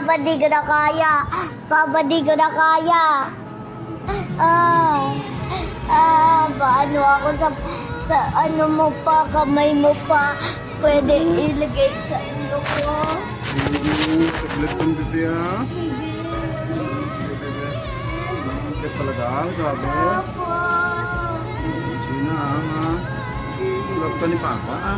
Papa, di ko na kaya. Papa, di ko na kaya. Paano ako sa ano mo pa, kamay mo pa, pwede ilagay sa ilo ko? Tablet kong bebe ha. Sige bebe. Tablet talaga, grabe. Papa. Sige na ha. Love ka ni Papa.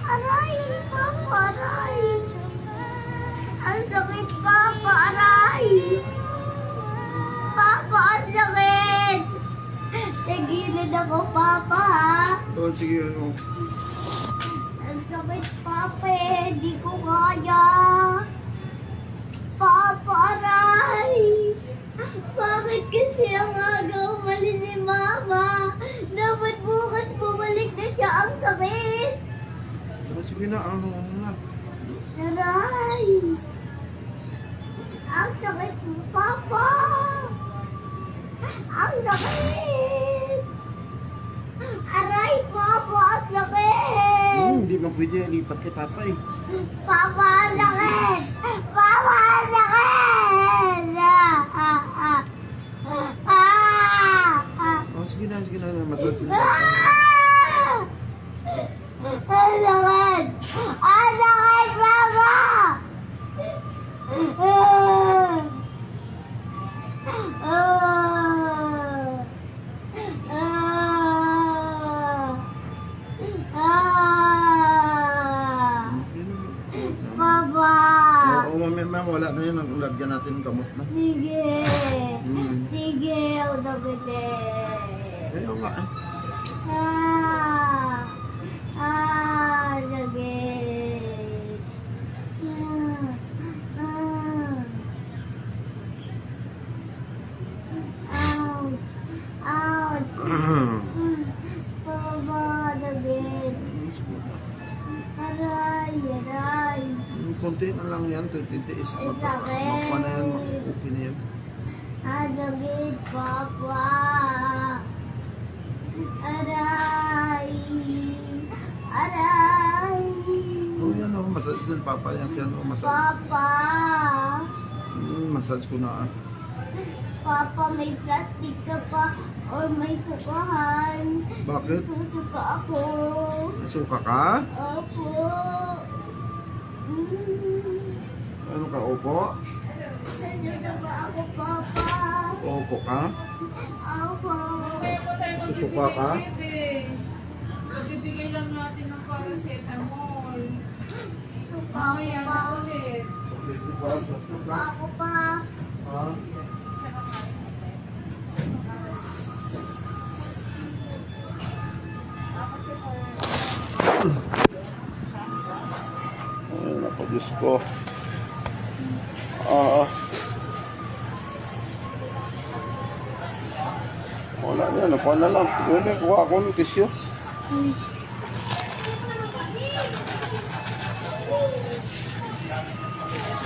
Aray, Papa, aray. Ang sakit, Papa, aray. Papa, ang sakit. Nagilid ako, Papa, ha? Oh, sige. Oh. Ang sakit, Papa, eh. Di ko kaya. Papa, aray. Bakit kasi ang aga umalis si Mama? Dapat bukas bumalik na siya. Ang sakit. Oh, sige na, ano na. Aray! Ang sakit mo, Papa! Ang sakit! Aray, Papa! Ang sakit! Hindi mo pwede lipat kay Papa eh. Papa, ang sakit! Papa, ang sakit! Oh, sige na, masarap sila. Ang sakit! Ang sakit, Papa! Papa! Oo, mamaya wala na yun. Lagyan natin ng gamot na. Sige! Hmm. Sige, ang sakit eh! Ayaw nga eh. Sakit. Ouch. Papa, sakit. Aray, aray. Konti na lang yan, titiis. Ay, sakit. Magpa na yan, okay na yan. Sakit, Papa. Aray. Aray. Oh, yan oh, massage din Papa yan. Yan oh, massage. Papa. Massage ko na. Papa, may plastic ka pa or may sukahan. Bakit? Susuka ako. Suka ka? Opo. Ano ka, opo? Nandito ba ako, Papa? Opo ka? Opo. Susuka ka? Bibigay lang natin ng paracetamol. Suka Mamaya ako na pa. ulit. Suka ako pa. Ha? Ay, naku, Diyos ko. Wala niya, nakuha na lang. Pwede, kuha ako ng tissue.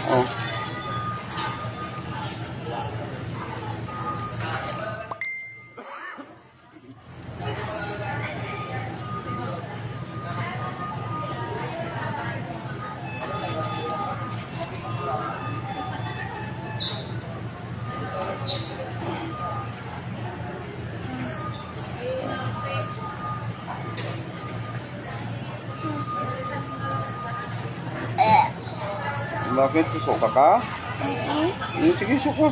Oh. Bakit? Susuka ka? Sige, suka.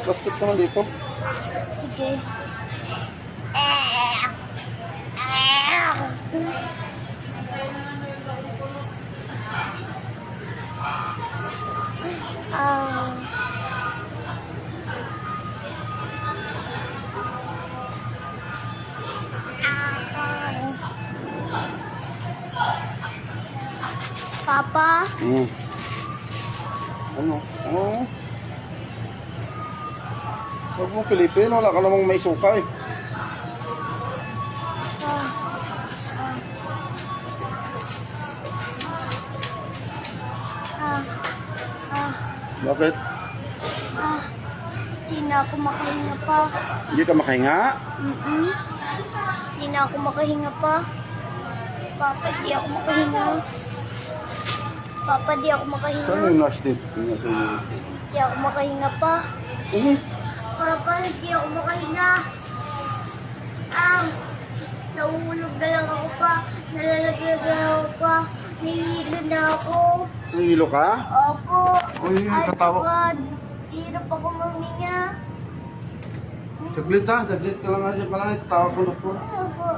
Plastic naman dito. Sige. Papa? Ano? Huwag mo pilipin, wala ka namang may suka eh. Bakit? Hindi na ako makahinga pa. Hindi ka makahinga? Hindi na ako makahinga pa. Papa, di ako makahinga. Papa, di ako makahinga. Saan yung nurse dito? Yung nurse dito. Di ako makahinga pa. Papa, di ako makahinga. Nauulog na lang ako pa. Nalalaglag na ako pa. Nahihilo na ako. Nahihilo ka? Opo. Uy, tatawa. God. Hirap ako maminga. Saglit ha, saglit ka lang nga dyan pala. Tawag ko doktor. Opo.